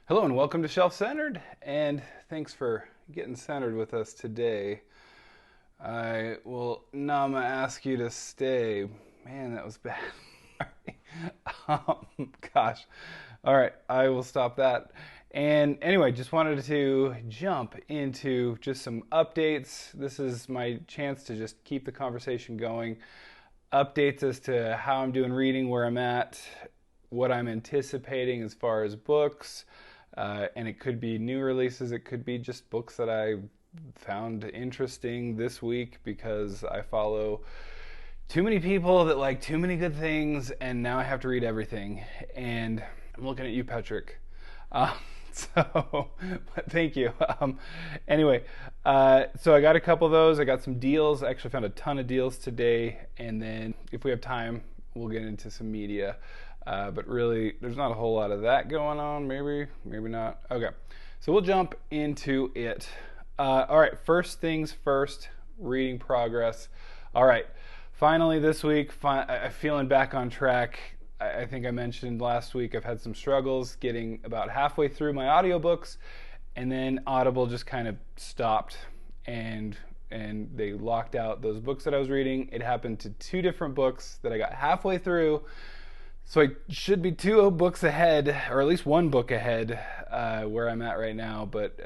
Hello and welcome to Shelf Centered, and thanks for getting centered with us today. I will now ask you to stay. Man, that was bad. Gosh. All right, I will stop that. And anyway, just wanted to jump into just some updates. This is my chance to just keep the conversation going. Updates as to how I'm doing reading, where I'm at, what I'm anticipating as far as books. And it could be new releases. It could be just books that I found interesting this week because I follow too many people that like too many good things, and now I have to read everything. And I'm looking at you, Patrick. But thank you. Anyway, so I got a couple of those. I got some deals. I actually found a ton of deals today. And then if we have time, we'll get into some media. But really, there's not a whole lot of that going on. Maybe not. Okay, so we'll jump into it. All right, first things first, reading progress. All right, finally this week, I'm feeling back on track. I think I mentioned last week I've had some struggles getting about halfway through my audiobooks, and then Audible just kind of stopped, and they locked out those books that I was reading. It happened to two different books that I got halfway through. So I should be two books ahead, or at least one book ahead, where I'm at right now. But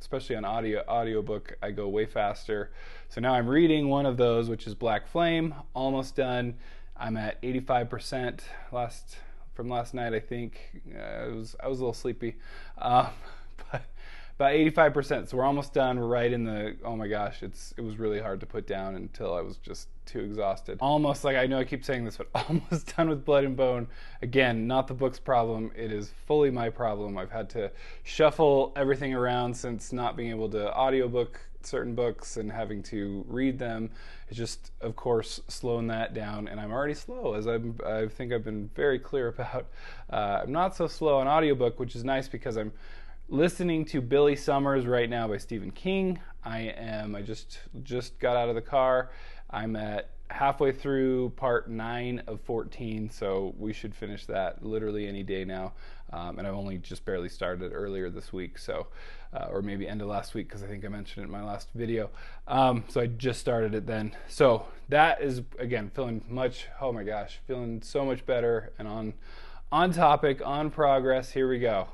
especially on audiobook, I go way faster. So now I'm reading one of those, which is Black Flame, almost done. I'm at 85% from last night. I think I was a little sleepy, but about 85%. So we're almost done. We're right in the. Oh my gosh, it was really hard to put down until I was just too exhausted. Almost, like, I know I keep saying this, but almost done with Blood and Bone. Again, not the book's problem. It is fully my problem. I've had to shuffle everything around since not being able to audiobook certain books and having to read them. It's just, of course, slowing that down. And I'm already slow, as I think I've been very clear about. I'm not so slow on audiobook, which is nice because I'm listening to Billy Summers right now by Stephen King. I just got out of the car. I'm at halfway through part 9 of 14, so we should finish that literally any day now. And I've only just barely started earlier this week, so or maybe end of last week, because I think I mentioned it in my last video. So I just started it then. So that is, again, feeling feeling so much better and on topic, on progress. Here we go.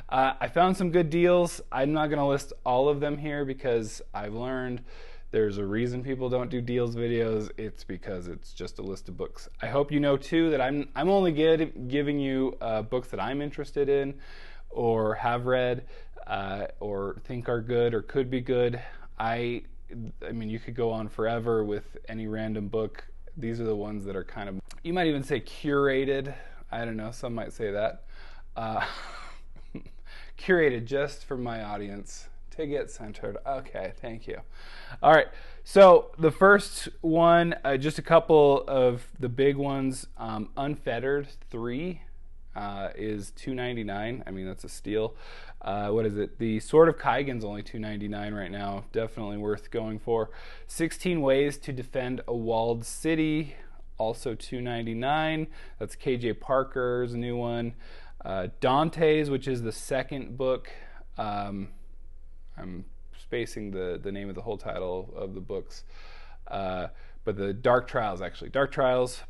I found some good deals. I'm not going to list all of them here because I've learned there's a reason people don't do deals videos. It's because it's just a list of books. I hope you know too that I'm only giving you books that I'm interested in or have read or think are good or could be good. I mean, you could go on forever with any random book. These are the ones that are kind of, you might even say, curated. I don't know, some might say that. Curated just for my audience to get centered. Okay, thank you. All right, so the first one, just a couple of the big ones. Unfettered 3 is $2.99. I mean, that's a steal. What is it? The Sword of Kaigen's only $2.99 right now. Definitely worth going for. 16 Ways to Defend a Walled City, also $2.99. That's KJ Parker's new one. Dante's, which is the second book. I'm spacing the name of the whole title of the books. But the Dark Trials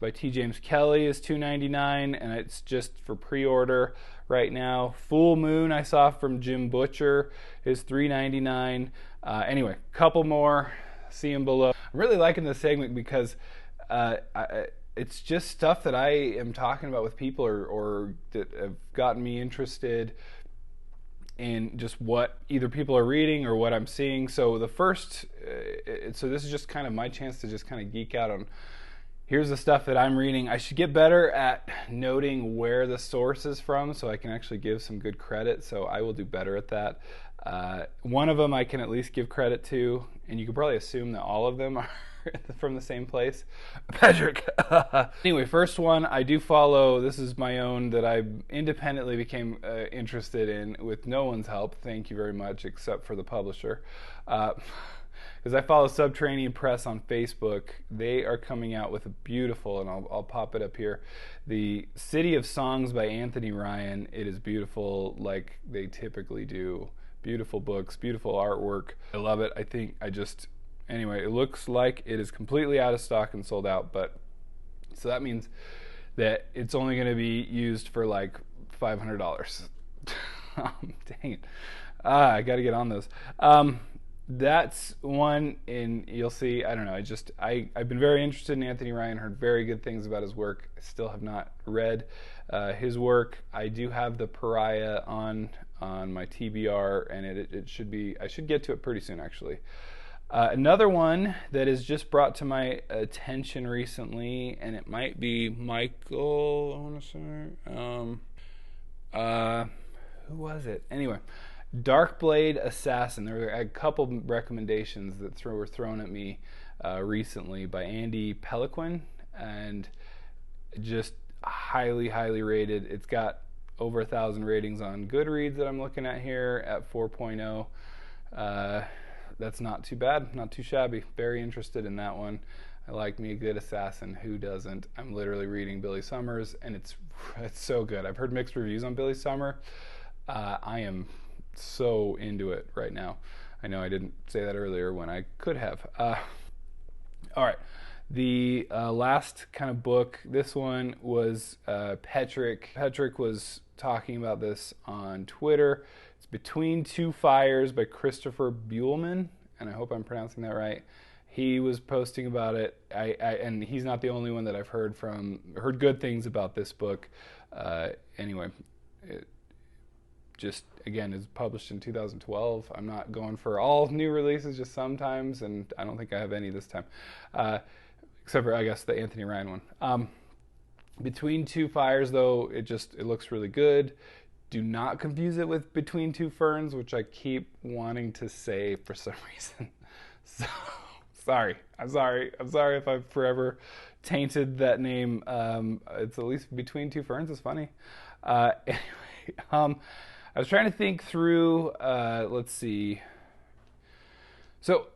by T. James Kelly is $2.99, and it's just for pre-order right now. Full Moon, I saw from Jim Butcher, is $3.99. Anyway, couple more. See them below. I'm really liking this segment because it's just stuff that I am talking about with people or that have gotten me interested in just what either people are reading or what I'm seeing. So so this is just kind of my chance to just kind of geek out on, here's the stuff that I'm reading. I should get better at noting where the source is from so I can actually give some good credit. So I will do better at that. One of them I can at least give credit to, and you can probably assume that all of them are from the same place. Patrick. Anyway, first one I do follow. This is my own that I independently became interested in with no one's help. Thank you very much, except for the publisher. because I follow Subterranean Press on Facebook. They are coming out with a beautiful, and I'll pop it up here, the City of Songs by Anthony Ryan. It is beautiful, like they typically do. Beautiful books, beautiful artwork. I love it. Anyway, it looks like it is completely out of stock and sold out, but so that means that it's only going to be used for like $500. Dang it. I got to get on those. That's one, and you'll see, I don't know, I've been very interested in Anthony Ryan, heard very good things about his work. I still have not read his work. I do have The Pariah on my TBR, and I should get to it pretty soon, actually. Another one that is just brought to my attention recently, and it might be Michael, I want to say, who was it? Anyway, Darkblade Assassin. There were a couple recommendations that were thrown at me recently by Andy Peliquin, and just highly, highly rated. It's got over 1,000 ratings on Goodreads that I'm looking at here at 4.0. That's not too bad, not too shabby. Very interested in that one. I like me a good assassin. Who doesn't? I'm literally reading Billy Summers, and it's so good. I've heard mixed reviews on Billy Summer. I am so into it right now. I know I didn't say that earlier when I could have. All right. The last kind of book, this one was Petrick. Petrick was talking about this on Twitter. It's Between Two Fires by Christopher Buehlman, and I hope I'm pronouncing that right. He was posting about it, and he's not the only one that I've heard good things about this book. Anyway, it just, again, is published in 2012. I'm not going for all new releases, just sometimes, and I don't think I have any this time. Except for, I guess, the Anthony Ryan one. Between Two Fires, though, it looks really good. Do not confuse it with Between Two Ferns, which I keep wanting to say for some reason. So, sorry. I'm sorry if I've forever tainted that name. It's at least Between Two Ferns is funny. Anyway, I was trying to think through, let's see. So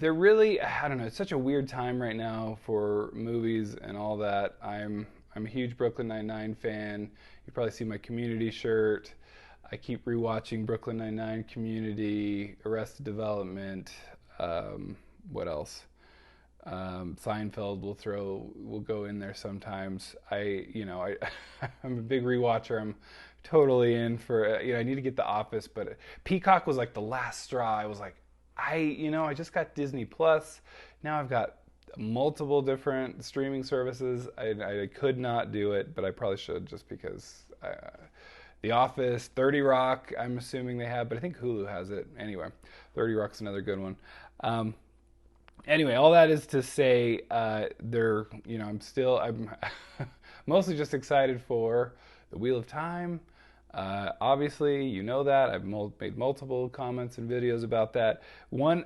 they're really, I don't know, it's such a weird time right now for movies and all that. I'm a huge Brooklyn Nine-Nine fan. You probably see my Community shirt. I keep rewatching Brooklyn Nine-Nine, Community, Arrested Development. What else? Seinfeld will go in there sometimes. I'm a big rewatcher. I'm totally in for, I need to get The Office, but Peacock was like the last straw. I was like, I just got Disney Plus. Now I've got multiple different streaming services. I could not do it, but I probably should, just because The Office, 30 Rock, I'm assuming they have, but I think Hulu has it. Anyway, 30 Rock's another good one. Anyway, all that is to say, I'm mostly just excited for The Wheel of Time. Obviously, you know that. I've made multiple comments and videos about that. One,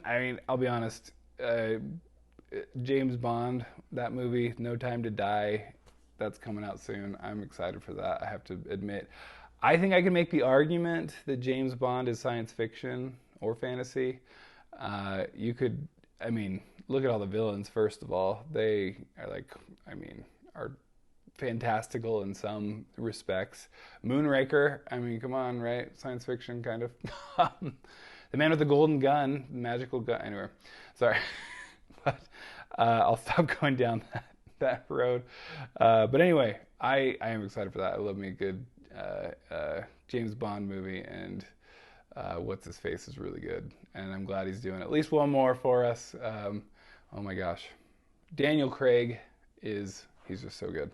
I'll be honest, James Bond, that movie, No Time to Die, that's coming out soon. I'm excited for that, I have to admit. I think I can make the argument that James Bond is science fiction or fantasy. Look at all the villains, first of all. They are fantastical in some respects. Moonraker, come on, right? Science fiction, kind of. The Man with the Golden Gun, magical gun. Anyway, sorry. But I'll stop going down that road. But anyway, I am excited for that. I love me a good James Bond movie, and what's his face is really good, and I'm glad he's doing at least one more for us. Oh my gosh, Daniel Craig he's just so good.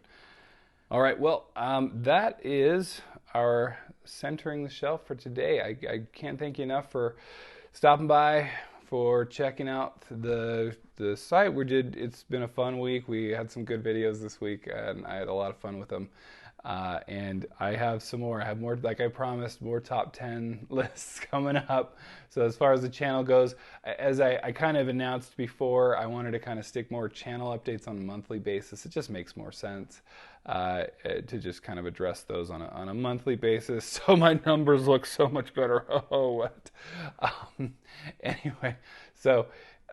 All right, well, that is our Centering the Shelf for today. I can't thank you enough for stopping by, for checking out the site. It's been a fun week. We had some good videos this week, and I had a lot of fun with them. And I have some more. I have more, like I promised, more top 10 lists coming up. So as far as the channel goes, as I kind of announced before, I wanted to kind of stick more channel updates on a monthly basis. It just makes more sense to just kind of address those on a monthly basis, so my numbers look so much better. Oh, what? Anyway, so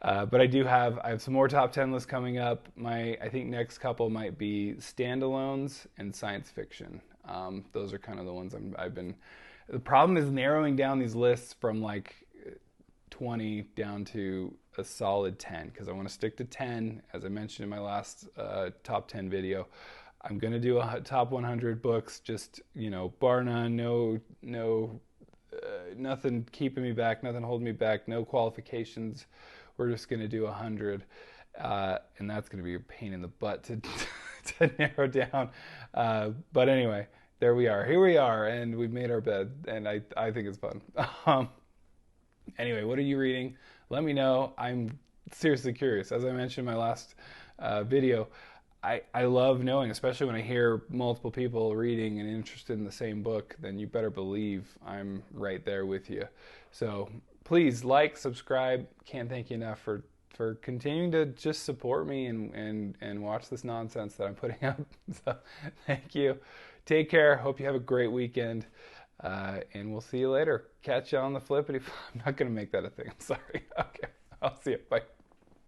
But I have some more top 10 lists coming up. I think next couple might be standalones and science fiction. Those are kind of the ones I've been. The problem is narrowing down these lists from like 20 down to a solid 10 because I want to stick to 10. As I mentioned in my last top 10 video, I'm gonna do a top 100 books, just bar none, nothing keeping me back, nothing holding me back, no qualifications. We're just gonna do 100, and that's gonna be a pain in the butt to to narrow down. But anyway, there we are. Here we are, and we've made our bed, and I think it's fun. Anyway, what are you reading? Let me know. I'm seriously curious. As I mentioned in my last video, I love knowing, especially when I hear multiple people reading and interested in the same book, then you better believe I'm right there with you. So please like, subscribe. Can't thank you enough for continuing to just support me and watch this nonsense that I'm putting up. So thank you. Take care. Hope you have a great weekend. And we'll see you later. Catch you on the flippity. I'm not going to make that a thing. I'm sorry. Okay. I'll see you. Bye.